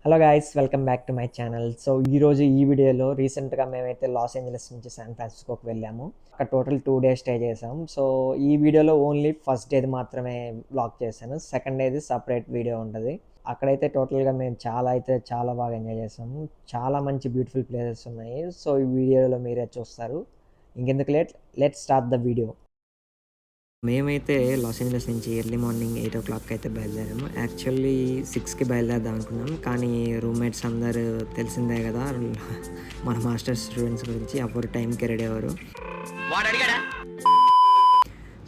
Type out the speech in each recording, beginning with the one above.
Hello guys, welcome back to my channel. So ఈరోజు ఈ వీడియోలో రీసెంట్గా మేమైతే లాస్ ఏంజలస్ నుంచి శాన్ ఫ్రాన్సిస్కోకి వెళ్ళాము. అక్కడ టోటల్ 2 days స్టే చేసాం. సో ఈ వీడియోలో ఓన్లీ ఫస్ట్ డేది మాత్రమే బ్లాగ్ చేశాను. సెకండ్ డేది సపరేట్ వీడియో ఉంటుంది. అక్కడైతే టోటల్గా మేము చాలా బాగా ఎంజాయ్ చేసాము. చాలా మంచి బ్యూటిఫుల్ ప్లేసెస్ ఉన్నాయి. సో ఈ వీడియోలో మీరే చూస్తారు. ఇంకెందుకు లెట్ స్టార్ట్ ద వీడియో. మేమైతే లాస్ ఏంజలస్ నుంచి ఎర్లీ మార్నింగ్ 8 o'clock అయితే బయలుదేరాము. యాక్చువల్లీ 6కి బయలుదేరదాం అనుకున్నాం, కానీ రూమ్మేట్స్ అందరూ తెలిసిందే కదా మన మాస్టర్స్ స్టూడెంట్స్ గురించి ఎవరు టైంకి రెడీ అవ్వరు.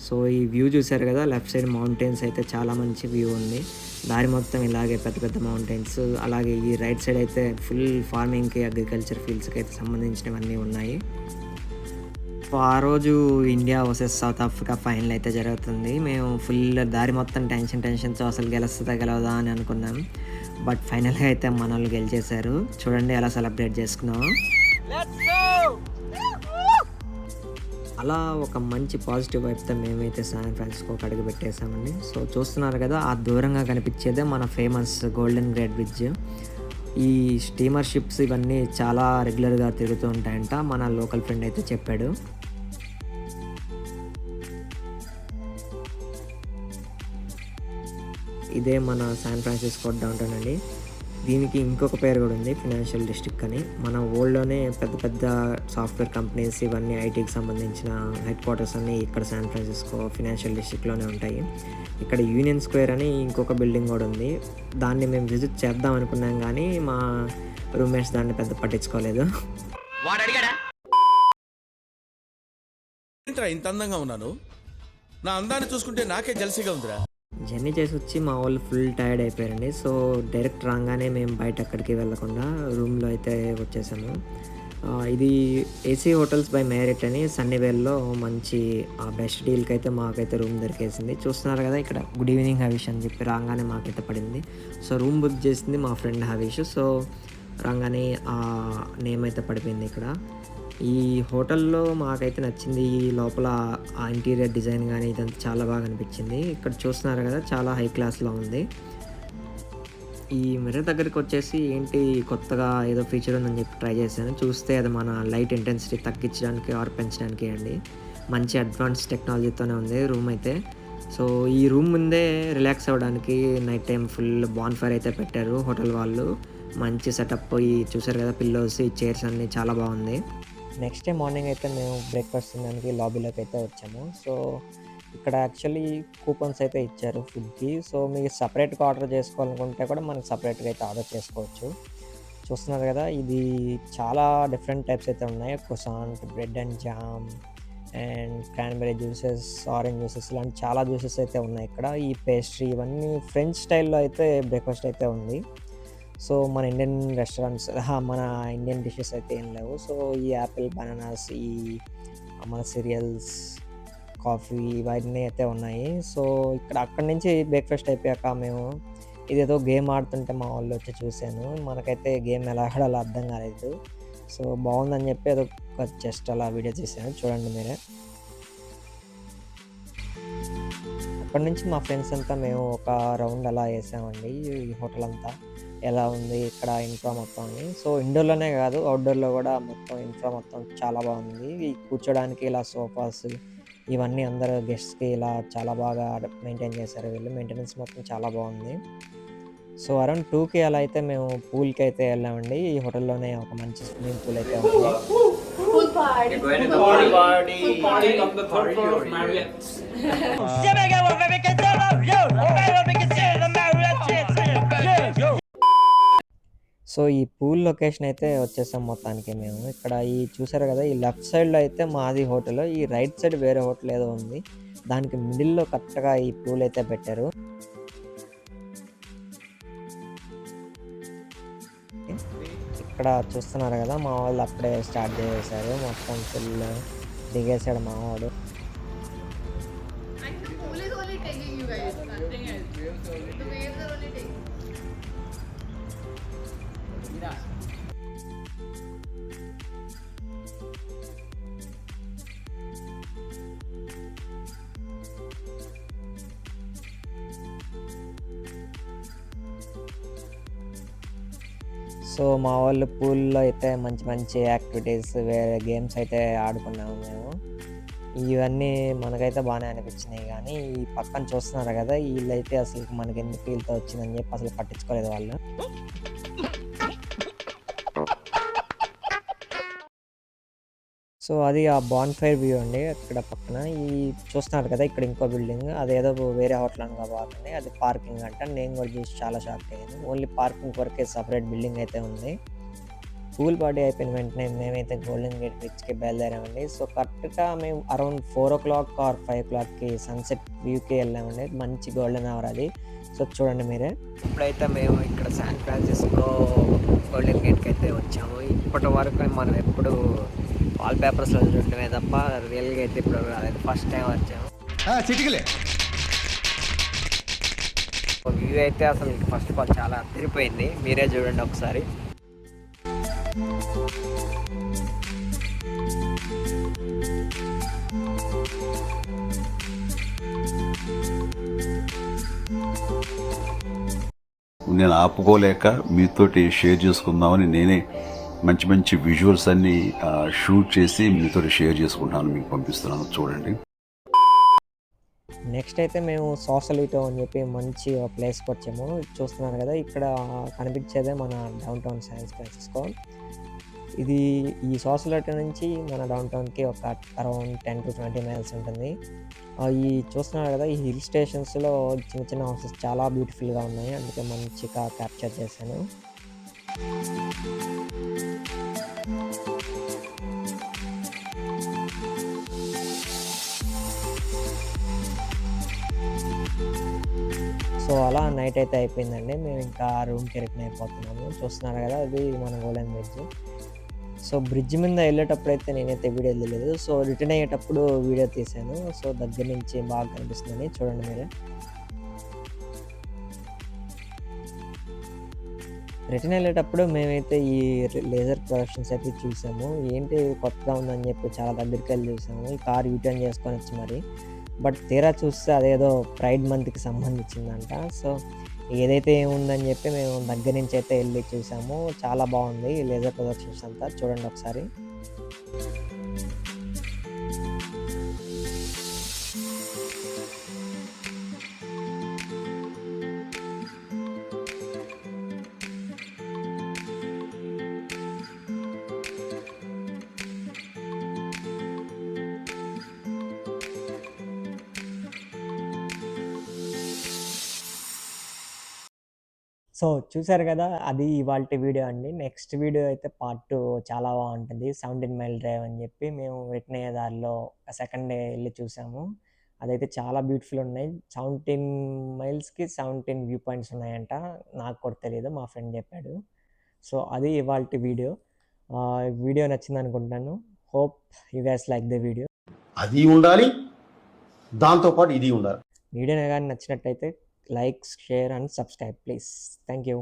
సో ఈ వ్యూ చూసారు కదా, లెఫ్ట్ సైడ్ మౌంటైన్స్ అయితే చాలా మంచి వ్యూ ఉంది. దారి మొత్తం ఇలాగే పెద్ద పెద్ద మౌంటైన్స్, అలాగే ఈ రైట్ సైడ్ అయితే ఫుల్ ఫార్మింగ్కి అగ్రికల్చర్ ఫీల్డ్స్కి అయితే సంబంధించినవన్నీ ఉన్నాయి. సో ఆ రోజు India versus south Africa final అయితే జరుగుతుంది. మేము ఫుల్ దారి మొత్తం టెన్షన్తో అసలు గెలవదా అని అనుకున్నాం. బట్ ఫైనల్గా అయితే మన వాళ్ళు గెలిచేశారు. చూడండి ఎలా సెలబ్రేట్ చేసుకున్నాము. అలా ఒక మంచి పాజిటివ్ వైపుతో మేమైతే శాన్ ఫ్రాన్సిస్కోకి అడుగు పెట్టేశామండి. సో చూస్తున్నారు కదా, ఆ దూరంగా కనిపించేదే మన ఫేమస్ గోల్డెన్ గేట్ బ్రిడ్జ్. ఈ స్టీమర్ షిప్స్ ఇవన్నీ చాలా రెగ్యులర్గా తిరుగుతూ ఉంటాయంట, మన లోకల్ ఫ్రెండ్ అయితే చెప్పాడు. ఇదే మన శాన్ ఫ్రాన్సిస్కో డౌన్టౌన్ అండి. దీనికి ఇంకొక పేరు కూడా ఉంది, ఫినాన్షియల్ డిస్ట్రిక్ట్ అని. మన వరల్డ్లోనే పెద్ద పెద్ద సాఫ్ట్వేర్ కంపెనీస్ ఇవన్నీ ఐటీకి సంబంధించిన హెడ్ క్వార్టర్స్ అన్నీ ఇక్కడ శాన్ ఫ్రాన్సిస్కో ఫినాన్షియల్ డిస్ట్రిక్ట్లోనే ఉంటాయి. ఇక్కడ యూనియన్ స్క్వేర్ అని ఇంకొక బిల్డింగ్ కూడా ఉంది. దాన్ని మేము విజిట్ చేద్దాం అనుకున్నాం, కానీ మా రూమ్మేట్స్ దాన్ని పెద్ద పట్టించుకోలేదు. ఇంత అందంగా ఉన్నాను, నా అందాన్ని చూసుకుంటే నాకే జల్సీగా ఉందిరా. జర్నీ చేసి వచ్చి మా వాళ్ళు ఫుల్ టైర్డ్ అయిపోయారండి. సో డైరెక్ట్ రాగానే మేము బయట ఎక్కడికి వెళ్ళకుండా రూమ్లో అయితే వచ్చేసాము. ఇది ఏసీ హోటల్స్ బై మ్యారిట్ అని సన్నీవేల్లో మంచి బెస్ట్ డీల్కి అయితే మాకైతే రూమ్ దొరికేసింది. చూస్తున్నారు కదా, ఇక్కడ గుడ్ ఈవినింగ్ హవీష్ అని చెప్పి రాగానే మాకైతే పడింది. సో రూమ్ బుక్ చేసింది మా ఫ్రెండ్ హవీష్. సో రాగానే ఆ నేమ్ అయితే పడిపోయింది ఇక్కడ. ఈ హోటల్లో మాకైతే నచ్చింది, ఈ లోపల ఆ ఇంటీరియర్ డిజైన్ కానీ ఇదంతా చాలా బాగా అనిపించింది. ఇక్కడ చూస్తున్నారు కదా, చాలా హై క్లాస్లో ఉంది. ఈ మిర్రర్ దగ్గరికి వచ్చేసి ఏంటి కొత్తగా ఏదో ఫీచర్ ఉందని చెప్పి ట్రై చేశాను. చూస్తే అది మన లైట్ ఇంటెన్సిటీ తగ్గించడానికి ఆర్ పెంచడానికి అండి. మంచి అడ్వాన్స్ టెక్నాలజీతోనే ఉంది రూమ్ అయితే. సో ఈ రూమ్ ముందే రిలాక్స్ అవ్వడానికి నైట్ టైం ఫుల్ బాన్ఫైర్ అయితే పెట్టారు హోటల్ వాళ్ళు. మంచి సెటప్, ఈ చూసారు కదా పిల్లోస్, ఈ చైర్స్ అన్నీ చాలా బాగుంది. నెక్స్ట్ డే మార్నింగ్ అయితే మేము బ్రేక్ఫాస్ట్ తినడానికి లాబీలోకి అయితే వచ్చాము. సో ఇక్కడ యాక్చువల్లీ కూపన్స్ అయితే ఇచ్చారు ఫుడ్కి. సో మీరు సపరేట్గా ఆర్డర్ చేసుకోవాలనుకుంటే కూడా మనకు సపరేట్గా అయితే ఆర్డర్ చేసుకోవచ్చు. చూస్తున్నారు కదా, ఇది చాలా డిఫరెంట్ టైప్స్ అయితే ఉన్నాయి. క్రోసాంట్, bread and jam and cranberry juices, orange juices, ఇలాంటి చాలా జ్యూసెస్ అయితే ఉన్నాయి ఇక్కడ. ఈ పేస్ట్రీ ఇవన్నీ ఫ్రెంచ్ స్టైల్లో అయితే బ్రేక్ఫాస్ట్ అయితే ఉంది. సో మన ఇండియన్ రెస్టారెంట్స్, మన ఇండియన్ డిషెస్ అయితే ఏం లేవు. సో ఈ యాపిల్, బనానాస్, ఈ మన సీరియల్స్, కాఫీ ఇవన్నీ అయితే ఉన్నాయి. సో అక్కడి నుంచి బ్రేక్ఫాస్ట్ అయిపోయాక మేము ఇదేదో గేమ్ ఆడుతుంటే మా వాళ్ళు వచ్చి చూశాను. మనకైతే గేమ్ ఎలా ఆడాలో అర్థం కాలేదు. సో బాగుందని చెప్పి ఏదో జస్ట్ అలా వీడియో చేశాను, చూడండి మీరే. అక్కడి నుంచి మా ఫ్రెండ్స్ అంతా మేము ఒక రౌండ్ అలా వేసామండి ఈ హోటల్ అంతా. ఎలా ఉంది ఇక్కడ ఇన్ఫ్రా మొత్తం అని. సో ఇండోర్లోనే కాదు, అవుట్డోర్లో కూడా మొత్తం ఇన్ఫ్రా మొత్తం చాలా బాగుంది. ఈ కూర్చోడానికి ఇలా సోఫాస్ ఇవన్నీ అందరూ గెస్ట్స్కి ఇలా చాలా బాగా మెయింటైన్ చేశారు వీళ్ళు. మెయింటెనెన్స్ మొత్తం చాలా బాగుంది. సో అరౌండ్ 2కి అలా అయితే మేము పూల్కి అయితే వెళ్ళామండి. ఈ హోటల్లోనే ఒక మంచి స్విమ్మింగ్ పూల్ అయితే ఉంది. సో ఈ పూల్ లొకేషన్ అయితే వచ్చేసాం మొత్తానికి మేము. ఇక్కడ ఈ చూసారు కదా, ఈ లెఫ్ట్ సైడ్లో అయితే మాది హోటల్, ఈ రైట్ సైడ్ వేరే హోటల్ ఏదో ఉంది. దానికి మిడిల్లో కరెక్ట్గా ఈ పూల్ అయితే పెట్టారు. ఇక్కడ చూస్తున్నారు కదా, మా వాళ్ళు అప్పుడే స్టార్ట్ చేసేసారు. మొత్తం ఫుల్ దిగేసాడు మా వాడు. సో మా వాళ్ళు పూల్‌లో అయితే మంచి మంచి యాక్టివిటీస్ వేరే గేమ్స్ అయితే ఆడుకున్నాము మేము. ఇవన్నీ మనకైతే బానే అనిపించినాయి గానీ, ఈ పక్కన చూస్తున్నారు గదా! ఈళ్ళైతే అసలుకి మనకెందుకు ఈళ్ళతో వచ్చిందని జెప్పి అసలు పట్టించుకోలేదు వాళ్ళు. సో అది ఆ బాన్‌ఫైర్ వ్యూ అండి అక్కడ పక్కన. ఈ చూస్తున్నారు కదా! ఇక్కడ ఇంకో బిల్డింగ్ అదేదో వేరే హోటల్ అని కాకండి. అది పార్కింగ్ అంట. నేను కూడా చూసి చాలా షాక్ అయ్యాను. ఓన్లీ పార్కింగ్ కొరకే సెపరేట్ బిల్డింగ్ అయితే ఉంది. పూల్ పార్టీ అయిపోయిన వెంటనే మేమైతే గోల్డెన్ గేట్ బ్రిడ్జ్‌కి బయలుదేరామండి. సో కరెక్ట్‌గా మేము అరౌండ్ 4:00 ఆర్ 5:00కి సన్‌సెట్ వ్యూకి వెళ్ళామండి. మంచి గోల్డెన్ అవర్ అది. సో చూడండి మీరే. ఇప్పుడైతే మేము ఇక్కడ శాన్ ఫ్రాన్సిస్కో గోల్డెన్ గేట్‌కి అయితే వచ్చాము. ఇప్పటి వరకు మనం ఎప్పుడు వాల్ పేపర్స్‌లో చూడటమే తప్ప రియల్‌గా అయితే ఇప్పుడు రాలేదు. ఫస్ట్ టైం వచ్చాము. చిటికలే వ్యూ అయితే అసలు ఫస్ట్ ఆఫ్ ఆల్ చాలా అదిరిపోయింది. మీరే చూడండి ఒకసారి. నేను ఆపుకోలేక మీతోటి షేర్ చేసుకుందామని నేనే మంచి మంచి విజువల్స్ అన్ని షూట్ చేసి మీతోటి షేర్ చేసుకుంటాను, మీకు పంపిస్తున్నాను చూడండి. నెక్స్ట్ అయితే మేము సాసలిటో అని చెప్పి మంచి ఒక ప్లేస్కి వచ్చాము. చూస్తున్నారు కదా ఇక్కడ కనిపించేదే మన డౌన్ టౌన్ శాన్ ఫ్రాన్సిస్కో. ఇది ఈ సాసలిటో నుంచి మన డౌన్ టౌన్కి ఒక అరౌండ్ 10-20 మైల్స్ ఉంటుంది. ఈ చూస్తున్నారు కదా ఈ హిల్ స్టేషన్స్లో చిన్న చిన్న హౌసెస్ చాలా బ్యూటిఫుల్గా ఉన్నాయి. అందుకే మంచిగా క్యాప్చర్ చేశాను. సో అలా నైట్ అయితే అయిపోయిందండి. మేము ఇంకా రూమ్‌కి రిటర్న్ అయిపోతున్నాము. చూస్తున్నారు కదా అది మన గోల్డెన్ బ్రిడ్జ్. సో బ్రిడ్జ్ మీద వెళ్ళేటప్పుడైతే నేనైతే వీడియో తీయలేదు. సో రిటర్న్ అయ్యేటప్పుడు వీడియో తీశాను. సో దగ్గర నుంచి బాగా కనిపిస్తుందని చూడండి మీరే. రిటర్న్ వెళ్ళేటప్పుడు మేమైతే ఈ లేజర్ ప్రొడక్షన్స్ అయితే చూసాము. ఏంటి కొత్తగా ఉందని చెప్పి చాలా దగ్గరికెళ్ళి చూసాము. ఈ కార్ యూటర్న్ చేసుకొని వచ్చి మరి. బట్ తీరా చూస్తే అదేదో ప్రైడ్ మంత్‌కి సంబంధించిందంట. సో ఏదైతే ఏముందని చెప్పి మేము దగ్గర నుంచి అయితే ఎళ్లి చూసాము. చాలా బావుంది ఈ లేజర్ ప్రొడక్షన్స్ అంతా. చూడండి ఒకసారి. సో చూసారు కదా! అది ఇవాల్టి వీడియో అండి. నెక్స్ట్ వీడియో అయితే పార్ట్ 2 చాలా బావుంటది. 17 మైల్ డ్రైవ్ అని చెప్పి మేము రిటర్న్ అయ్యే దారిలో సెకండ్ డే ఎళ్లి చూసాము. అదైతే చాలా బ్యూటిఫుల్ ఉన్నాయి. 17 మైల్స్‌కి 17 వ్యూ పాయింట్స్ ఉన్నాయంట. నాకు కూడా తెలీదు. మా ఫ్రెండ్ చెప్పాడు. సో అది ఇవాల్టి వీడియో. వీడియో నచ్చిందనుకుంటున్నాను. Hope you guys like the video. అది ఉండాలి, దాంతో పాటు ఇది ఉండాలి. వీడియో గాని నచ్చినట్టయితే like, share and subscribe please. Thank you.